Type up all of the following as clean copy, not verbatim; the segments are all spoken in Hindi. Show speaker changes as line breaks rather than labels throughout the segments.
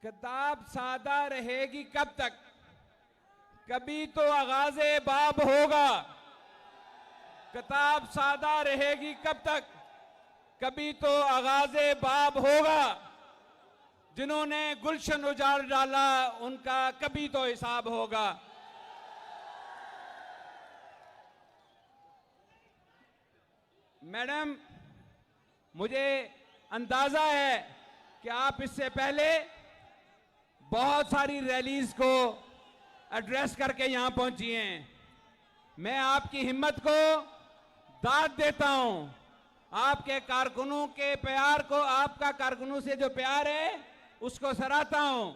किताब सादा रहेगी कब तक, कभी तो आगाज़े बाब होगा। किताब सादा रहेगी कब तक, कभी तो आगाज़े बाब होगा। जिन्होंने गुलशन उजाड़ डाला उनका कभी तो हिसाब होगा। मैडम, मुझे अंदाजा है कि आप इससे पहले बहुत सारी रैलीज को एड्रेस करके यहां पहुंची हैं। मैं आपकी हिम्मत को दाद देता हूं, आपके कारकुनों के प्यार को, आपका कारकुनों से जो प्यार है उसको सराहता हूं।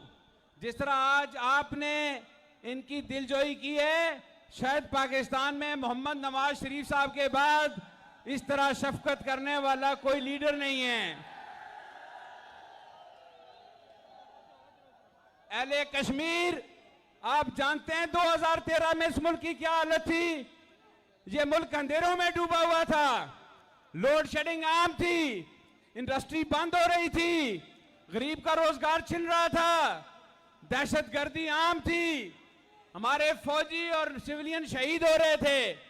जिस तरह आज आपने इनकी दिलजोई की है, शायद पाकिस्तान में मोहम्मद नवाज शरीफ साहब के बाद इस तरह शफकत करने वाला कोई लीडर नहीं है। अहले कश्मीर, आप जानते हैं 2013 में इस मुल्क की क्या हालत थी। ये मुल्क अंधेरों में डूबा हुआ था, लोड शेडिंग आम थी, इंडस्ट्री बंद हो रही थी, गरीब का रोजगार छिन रहा था, दहशतगर्दी आम थी, हमारे फौजी और सिविलियन शहीद हो रहे थे।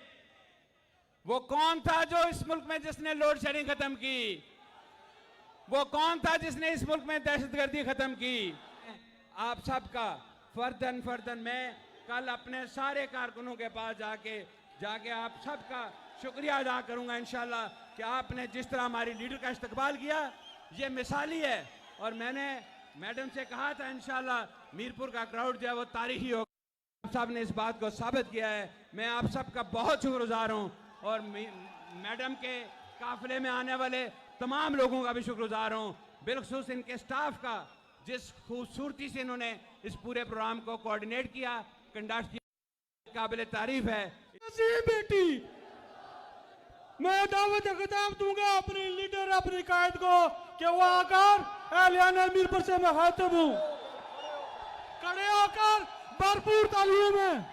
वो कौन था जो इस मुल्क में जिसने लोड शेडिंग खत्म की? वो कौन था जिसने इस मुल्क में दहशतगर्दी खत्म की? आप सबका फर्दन मैं कल अपने सारे कारकुनों के पास जाके आप सबका शुक्रिया अदा करूंगा इंशाल्लाह कि आपने जिस तरह हमारी लीडर का इस्तकबाल किया, ये मिसाली है। और मैंने मैडम से कहा था इंशाल्लाह मीरपुर का क्राउड जो है वो तारीखी होगा। आप साहब ने इस बात को साबित किया है। मैं आप सबका बहुत शुक्रगुजार हूँ और मैडम के काफिले में आने वाले तमाम लोगों का भी शुक्रगुजार हूँ, बिलखुसूस इनके स्टाफ का, जिस खूबसूरती से इन्होंने इस पूरे प्रोग्राम को कोऑर्डिनेट किया, कंडक्ट किया, काबिल तारीफ है।
बेटी, मैं दावत खिताब दूंगा अपने लीडर, अपने कायद को कि वो आकर एहलियाना मीरपुर से मैं खातिब हूँ, खड़े होकर भरपूर तालियों में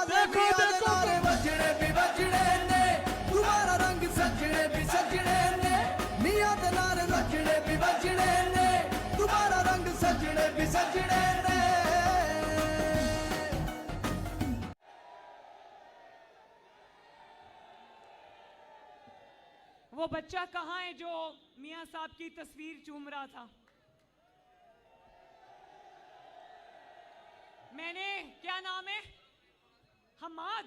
देखो देखो
बजड़े भी बजड़े ने, तुम्हारा रंग सजड़े भी सजड़े ने, मियां दे नारे बजड़े भी बजड़े ने, तुम्हारा रंग सजड़े भी सजड़े ने।
वो बच्चा कहाँ है जो मियां साहब की तस्वीर चूम रहा था? मैंने, क्या नाम है? हमाद।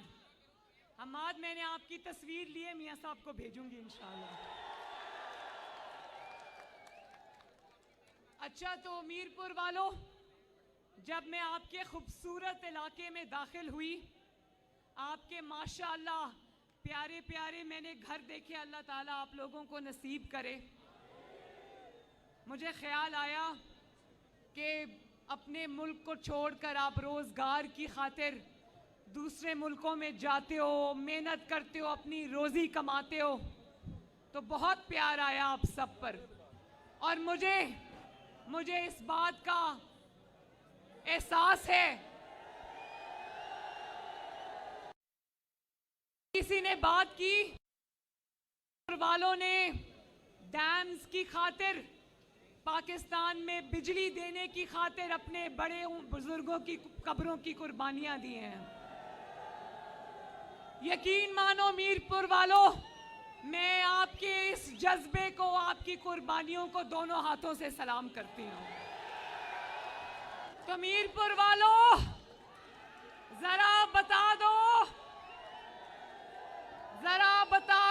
हमाद, मैंने आपकी तस्वीर लिए मियां साहब को भेजूंगी इंशाल्लाह। अच्छा, तो मीरपुर वालों, जब मैं आपके खूबसूरत इलाके में दाखिल हुई, आपके माशाअल्लाह प्यारे प्यारे मैंने घर देखे, अल्लाह ताला आप लोगों को नसीब करे। मुझे ख्याल आया कि अपने मुल्क को छोड़कर आप रोज़गार की खातिर दूसरे मुल्कों में जाते हो, मेहनत करते हो, अपनी रोज़ी कमाते हो, तो बहुत प्यार आया आप सब पर। और मुझे इस बात का एहसास है, किसी ने बात की वालों ने डैम्स की खातिर, पाकिस्तान में बिजली देने की खातिर अपने बड़े बुजुर्गों की कब्रों की कुर्बानियां दी हैं। यकीन मानो मीरपुर वालों, मैं आपके इस जज्बे को, आपकी कुर्बानियों को दोनों हाथों से सलाम करती हूँ। तो मीरपुर वालों, जरा बता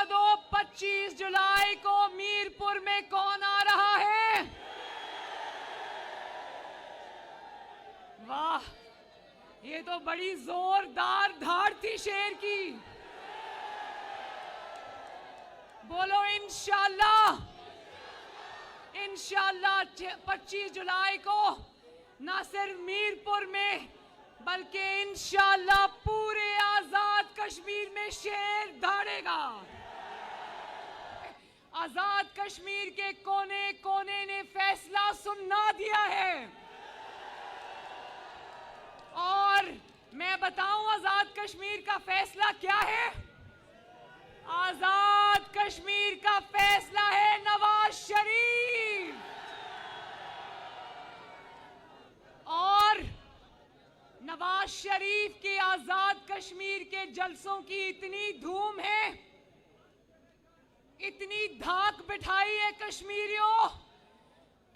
दो 25 जुलाई को मीरपुर में कौन आ रहा है? वाह, ये तो बड़ी जोरदार धाड़ थी शेर की। बोलो इंशाल्लाह। 25 जुलाई को ना सिर्फ मीरपुर में बल्कि इंशाल्लाह पूरे आजाद कश्मीर में शेर दौड़ेगा। आजाद कश्मीर के कोने कोने ने फैसला सुना दिया है। और मैं बताऊं आजाद कश्मीर का फैसला क्या है? आजाद कश्मीर का फैसला है नवाज शरीफ। शरीफ के आजाद कश्मीर के जलसों की इतनी धूम है, इतनी धाक बिठाई है कश्मीरियों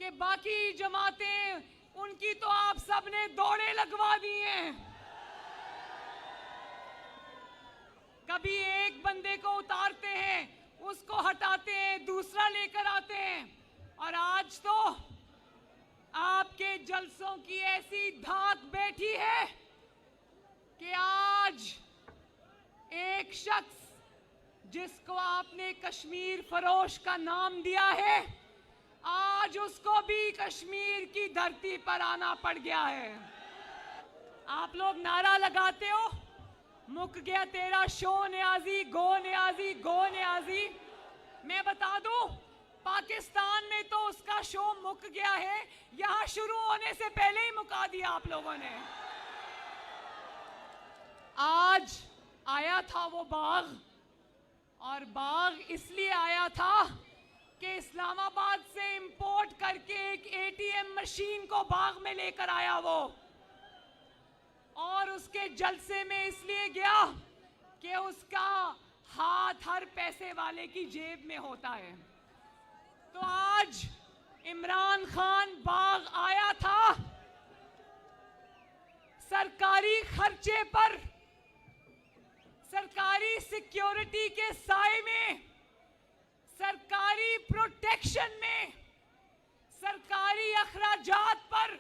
कि बाकी जमातें उनकी तो आप सबने दौड़े लगवा दी हैं। कभी एक बंदे को उतारते हैं, उसको हटाते हैं, दूसरा लेकर आते हैं, और आज तो आपके जलसों की ऐसी धाक बैठी है कि आज एक शख्स जिसको आपने कश्मीर फरोश का नाम दिया है, आज उसको भी कश्मीर की धरती पर आना पड़ गया है। आप लोग नारा लगाते हो, मुक गया तेरा शो न्याजी, गो न्याजी, गो न्याजी। मैं बता दूं, पाकिस्तान में तो उसका शो मुक गया है, यहां शुरू होने से पहले ही मुका दिया आप लोगों ने। आज आया था वो बाग, और बाग इसलिए आया था कि इस्लामाबाद से इंपोर्ट करके एक एटीएम मशीन को बाग में लेकर आया वो, और उसके जलसे में इसलिए गया कि उसका हाथ हर पैसे वाले की जेब में होता है। तो आज इमरान खान बाग आया था सरकारी खर्चे पर, सरकारी सिक्योरिटी के साए में, सरकारी प्रोटेक्शन में, सरकारी अखराजात पर,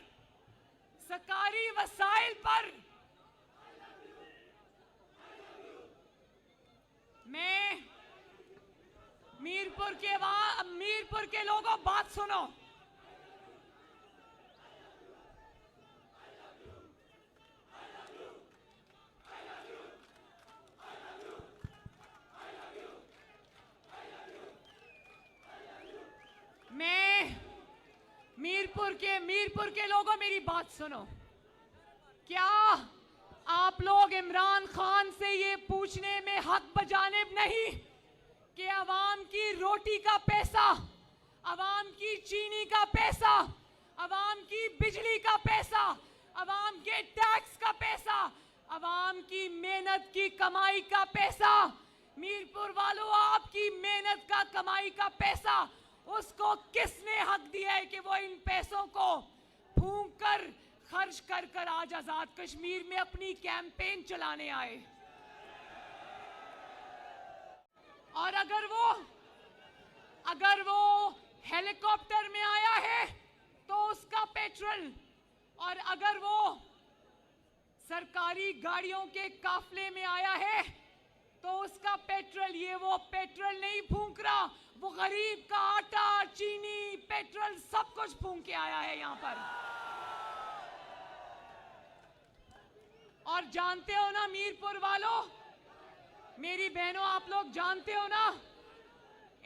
सरकारी वसाइल पर। मैं मीरपुर के लोगों, बात सुनो। मीरपुर के लोगों, मेरी बात सुनो। क्या आप लोग इमरान खान से ये पूछने में हक बजानिब नहीं कि अवाम की रोटी का पैसा, अवाम की चीनी का पैसा, अवाम की बिजली का पैसा, अवाम के टैक्स का पैसा, अवाम की मेहनत की कमाई का पैसा, मीरपुर वालों आपकी मेहनत का कमाई का पैसा, उसको किसने हक दिया है कि वो इन पैसों को फूंक कर खर्च कर कर आज आजाद कश्मीर में अपनी कैंपेन चलाने आए? और अगर वो हेलीकॉप्टर में आया है तो उसका पेट्रोल, और अगर वो सरकारी गाड़ियों के काफले में आया है तो उसका पेट्रोल, ये वो पेट्रोल नहीं फूंक रहा, वो गरीब का आटा, चीनी, पेट्रोल सब कुछ फूंक के आया है यहां पर। और जानते हो ना मीरपुर वालों, मेरी बहनों, आप लोग जानते हो ना,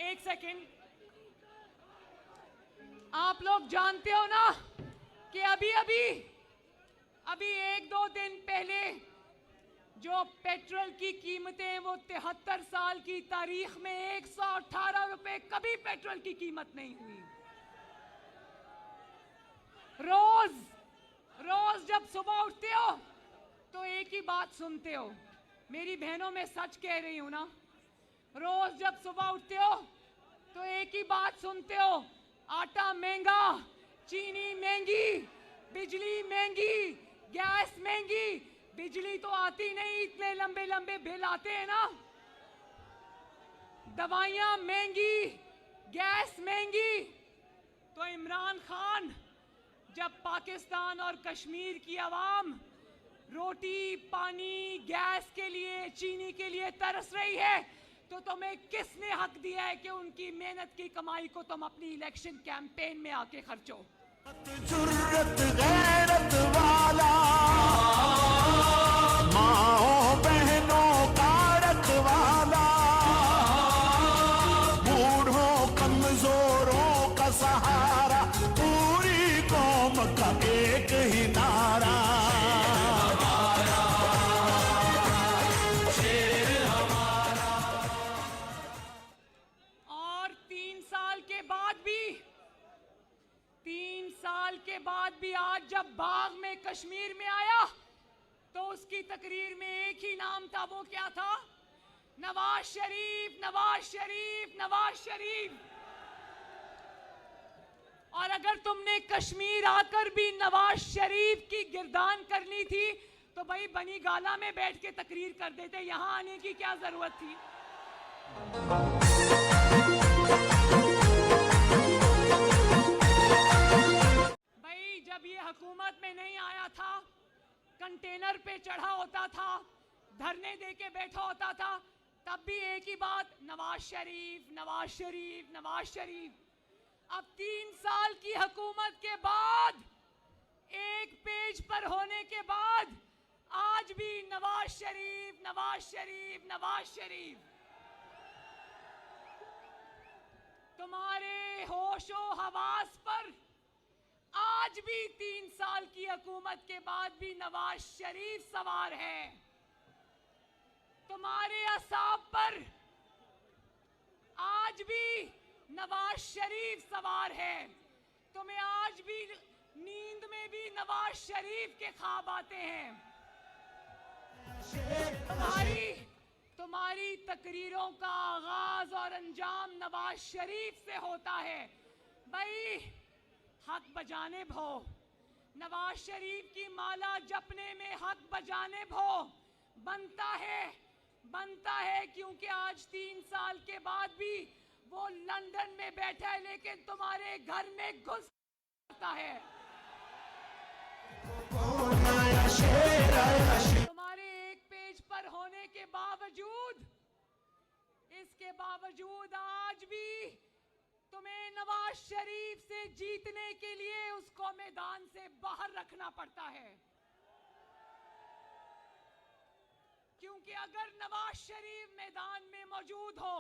एक सेकेंड, आप लोग जानते हो ना कि अभी एक दो दिन पहले जो पेट्रोल की कीमतें हैं वो 73 साल की तारीख में 118 रुपए कभी पेट्रोल की कीमत नहीं हुई। रोज जब सुबह उठते हो तो एक ही बात सुनते हो, मेरी बहनों, मैं सच कह रही हूं ना, रोज जब सुबह उठते हो तो एक ही बात सुनते हो, आटा महंगा, चीनी महंगी, बिजली महंगी, गैस महंगी। बिजली तो आती नहीं, इतने लंबे लंबे बिल आते हैं ना, दवाइयां महंगी, गैस महंगी। तो इमरान खान, जब पाकिस्तान और कश्मीर की आवाम रोटी, पानी, गैस के लिए, चीनी के लिए तरस रही है, तो तुम्हें किसने हक दिया है कि उनकी मेहनत की कमाई को तुम अपनी इलेक्शन कैंपेन में आके खर्चो?
जुर्रत गैरत वाला, माओ बहनों का रखवाला, बूढ़ों कमजोरों का सहारा, पूरी कौम का एक ही नारा,
और 3 साल के बाद भी आज जब बाग में, कश्मीर में आया तो उसकी तकरीर में एक ही नाम था, वो क्या था? नवाज शरीफ, नवाज शरीफ, नवाज शरीफ। और अगर तुमने कश्मीर आकर भी नवाज शरीफ की गिरदान करनी थी तो भाई बनी गाला में बैठ के तकरीर कर देते, यहां आने की क्या जरूरत थी? भाई जब ये हुकूमत में नहीं आया था, कंटेनर पे चढ़ा होता था, धरने दे के बैठा होता था, तब भी एक ही बात, नवाज शरीफ, नवाज शरीफ, नवाज शरीफ। अब 3 साल की हुकूमत के बाद, एक पेज पर होने के बाद, आज भी नवाज शरीफ, नवाज शरीफ, नवाज शरीफ। तुम्हारे होशो हवास पर आज भी 3 साल की हुकूमत के बाद भी नवाज शरीफ सवार है। तुम्हारे असाब पर आज भी नवाज शरीफ सवार है। तुम्हें आज भी नींद में भी नवाज शरीफ के ख्वाब आते हैं। तुम्हारी तकरीरों का आगाज और अंजाम नवाज शरीफ से होता है। भाई हक बजाने भो, नवाज शरीफ की माला जपने में हक बजाने भो बनता है, क्योंकि आज 3 साल के बाद भी वो लंदन में बैठा है, लेकिन तुम्हारे घर में घुस सकता है। तुम्हारे एक पेज पर होने के बावजूद, इसके बावजूद आज भी तुम्हें नवाज शरीफ से जीतने के लिए उसको मैदान से बाहर रखना पड़ता है। क्योंकि अगर नवाज शरीफ मैदान में मौजूद हो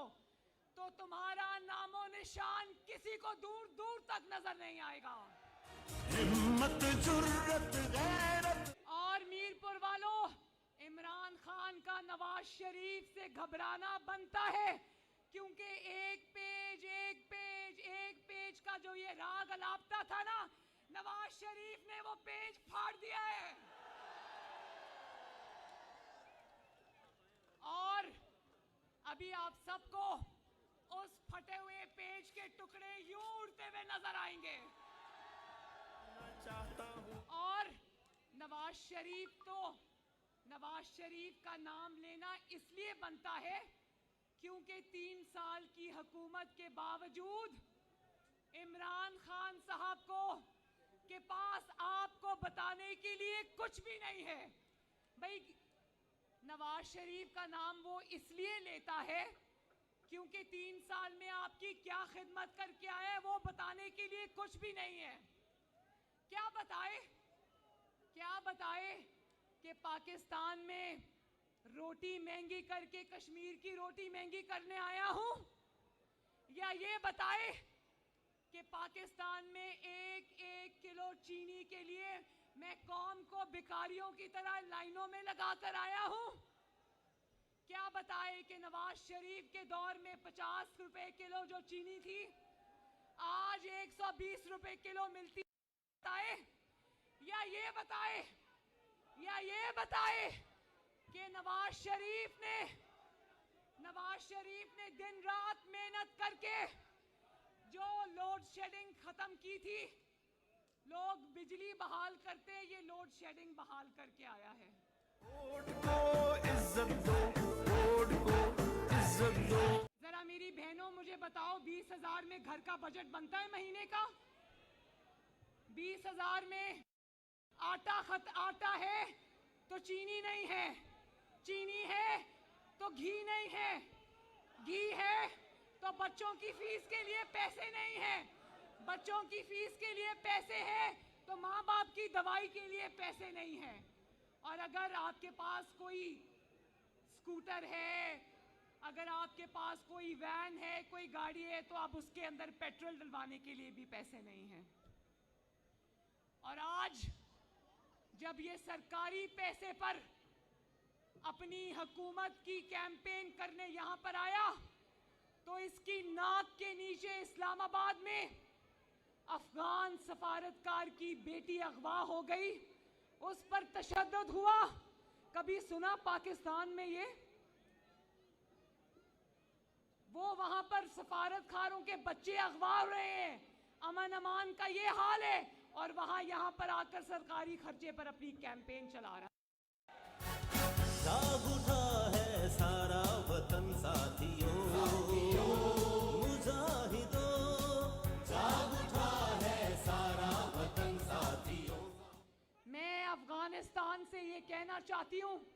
तो तुम्हारा नामो निशान किसी को दूर दूर तक नजर नहीं आएगा।
हिम्मत, जुर्रत, गैरत।
और मीरपुर वालों, इमरान खान का नवाज शरीफ से घबराना बनता है, क्योंकि एक पेज का जो ये राग अलापता था ना, नवाज शरीफ ने वो पेज फाड़ दिया है। और अभी आप सबको उस फटे हुए पेज के टुकड़े यूं उड़ते हुए नजर आएंगे। और नवाज शरीफ का नाम लेना इसलिए बनता है क्योंकि 3 साल की हुकूमत के बावजूद इमरान खान साहब को के पास आपको बताने के लिए कुछ भी नहीं है। भाई नवाज शरीफ का नाम वो इसलिए लेता है क्योंकि 3 साल में आपकी क्या खिदमत करके आया है वो बताने के लिए कुछ भी नहीं है। क्या बताए कि पाकिस्तान में रोटी महंगी करके कश्मीर की रोटी महंगी करने आया हूं, या ये बताए कि पाकिस्तान में एक किलो चीनी के लिए मैं कौम को भिखारियों की तरह लाइनों में लगाकर आया हूं। क्या बताए कि नवाज शरीफ के दौर में 50 रुपए किलो जो चीनी थी आज 120 रुपए किलो मिलती है। या ये बताए कि नवाज शरीफ ने दिन रात मेहनत करके जो लोड शेडिंग खत्म की थी, लोग बिजली बहाल करते, ये लोड शेडिंग बहाल करके आया है। जरा मेरी बहनों मुझे बताओ, 20,000 में घर का बजट बनता है महीने का? 20,000 में आटा है तो चीनी नहीं है, चीनी है तो घी नहीं है, घी है तो बच्चों की फीस के लिए पैसे नहीं है, बच्चों की फीस के लिए पैसे हैं तो माँ बाप की दवाई के लिए पैसे नहीं है। और अगर आपके पास कोई स्कूटर है, अगर आपके पास कोई वैन है, कोई गाड़ी है, तो आप उसके अंदर पेट्रोल डलवाने के लिए भी पैसे नहीं हैं। और आज जब ये सरकारी पैसे पर अपनी हुकूमत की कैंपेन करने यहाँ पर आया तो इसकी नाक के नीचे इस्लामाबाद में अफगान सफारतकार की बेटी अगवा हो गई, उस पर तशद्दुद हुआ, कभी सुना पाकिस्तान में ये? वो वहां पर सफारत खारों के बच्चे अगवा हो रहे हैं, अमन अमान का ये हाल है, और वहां यहां पर आकर सरकारी खर्चे पर अपनी कैंपेन चला रहा है।
जाग उठा है सारा वतन साथियों, मुजाहिदों, जाग उठा है सारा वतन साथियों।
मैं अफगानिस्तान से ये कहना चाहती हूँ,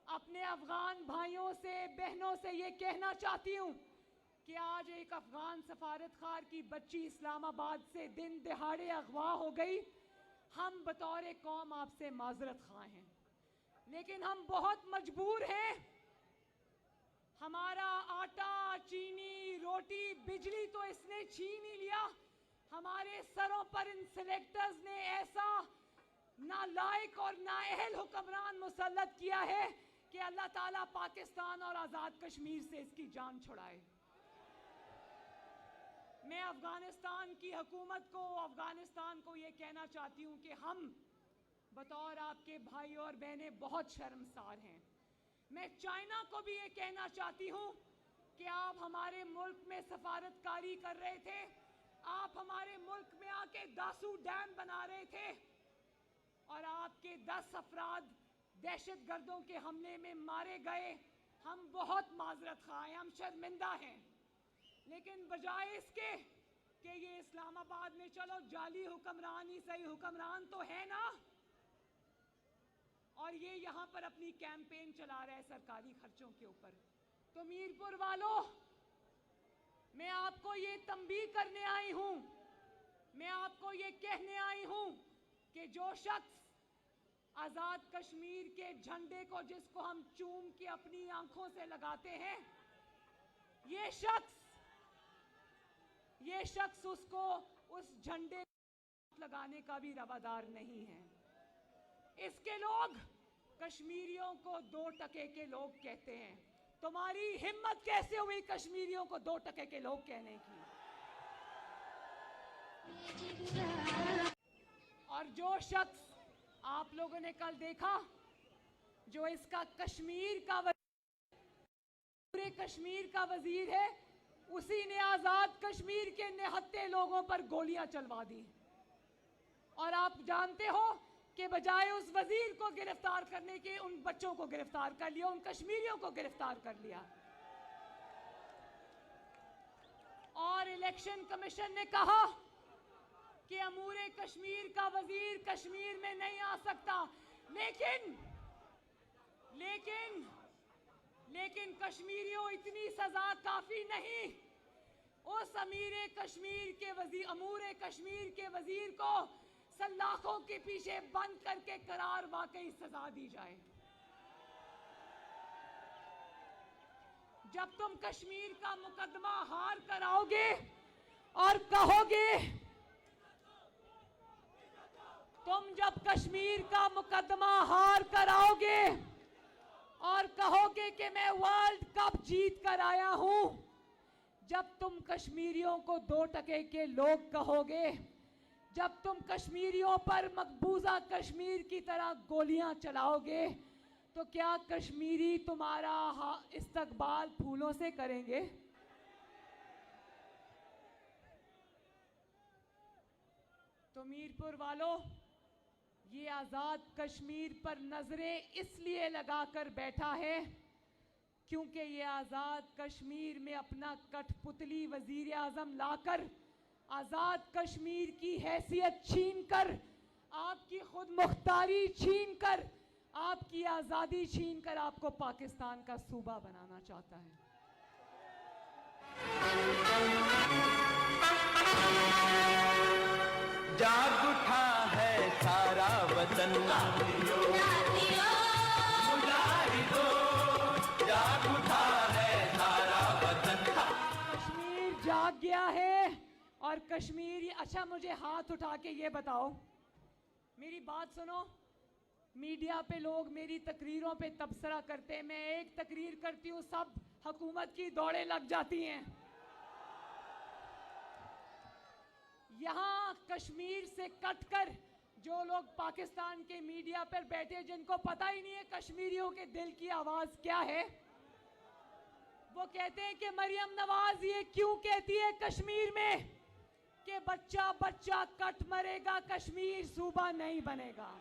अपने अफगान भाइयों से बहनों से ये कहना चाहती हूँ कि आज एक अफगान सफारत खार की बच्ची इस्लामाबाद से दिन दिहाड़े अगवा हो गई। हम बतौर कौम आपसे माजरत खां हैं, लेकिन हम बहुत मजबूर हैं। हमारा आटा, चीनी, रोटी, बिजली तो इसने छीन ही लिया। हमारे सरों पर इन सिलेक्टर्स ने ऐसा नालायक और नाअहल हुक्मरान मुसल्लत किया है कि अल्लाह ताला पाकिस्तान और आज़ाद कश्मीर से इसकी जान छुड़ाए। मैं अफगानिस्तान की हुकूमत को, अफगानिस्तान को ये कहना चाहती हूँ कि हम बतौर आपके भाई और बहनें बहुत शर्मसार हैं। मैं चाइना को भी ये कहना चाहती हूँ कि आप हमारे मुल्क में सफारतकारी कर रहे थे, आप हमारे मुल्क में आके दासू डैम बना रहे थे, और आपके 10 अफराद दहशतगर्दों के हमले में मारे गए। हम बहुत माजरत खां हैं, हम शर्मिंदा हैं, लेकिन बजाय इसके कि ये इस्लामाबाद में चलो जाली हुक्मरान ही सही, हुक्मरान तो है ना, और ये यहाँ पर अपनी कैंपेन चला रहा है सरकारी खर्चों के ऊपर। तो मीरपुर वालों, मैं आपको ये तंबीह करने आई हूँ, मैं आपको ये कहने आई हूँ कि जो शख्स आज़ाद कश्मीर के झंडे को, जिसको हम चूम के अपनी आंखों से लगाते हैं, ये शख्स उसको उस झंडे लगाने का भी रवादार नहीं है। इसके लोग कश्मीरियों को 2 टके के लोग कहते हैं। तुम्हारी हिम्मत कैसे हुई कश्मीरियों को 2 टके के लोग कहने की? और जो शख्स आप लोगों ने कल देखा, जो इसका पूरे कश्मीर का वजीर है, उसी ने आजाद कश्मीर के निहत्थे लोगों पर गोलियां चलवा दी। और आप जानते हो कि बजाय उस वजीर को गिरफ्तार करने के, उन बच्चों को गिरफ्तार कर लिया, उन कश्मीरियों को गिरफ्तार कर लिया। और इलेक्शन कमीशन ने कहा कि अमूरे कश्मीर का वजीर कश्मीर में नहीं आ सकता, लेकिन कश्मीरियों, इतनी सजा काफी नहीं। उस अमूरे कश्मीर के वजीर को सलाखों के पीछे बंद करके करार वाकई सजा दी जाए। जब तुम कश्मीर का मुकदमा हार कराओगे और कहोगे, तुम जब कश्मीर का मुकदमा हार कराओगे और कहोगे कि मैं वर्ल्ड कप जीत कर आया हूं, जब तुम कश्मीरियों को 2 टके के लोग कहोगे, जब तुम कश्मीरियों पर मकबूजा कश्मीर की तरह गोलियां चलाओगे, तो क्या कश्मीरी तुम्हारा इस्तकबाल फूलों से करेंगे? तो मीरपुर वालों, ये आज़ाद कश्मीर पर नजरें इसलिए लगाकर बैठा है क्योंकि ये आज़ाद कश्मीर में अपना कठपुतली वजीर आज़म लाकर आज़ाद कश्मीर की हैसियत छीनकर, आपकी खुद मुख्तारी छीनकर, आपकी आज़ादी छीनकर आपको पाकिस्तान का सूबा बनाना चाहता है।
जाग उठा है सारा वतन, जाग उठा है सारा वतन।
कश्मीर जाग गया है और कश्मीर, अच्छा मुझे हाथ उठा के ये बताओ, मेरी बात सुनो। मीडिया पे लोग मेरी तकरीरों पे तबसरा करते हैं, मैं एक तकरीर करती हूँ, सब हुकूमत की दौड़ें लग जाती हैं। यहाँ कश्मीर से कटकर जो लोग पाकिस्तान के मीडिया पर बैठे जिनको पता ही नहीं है कश्मीरियों के दिल की आवाज क्या है, वो कहते हैं कि मरियम नवाज ये क्यों कहती है कश्मीर में कि बच्चा बच्चा कट मरेगा, कश्मीर सूबा नहीं बनेगा।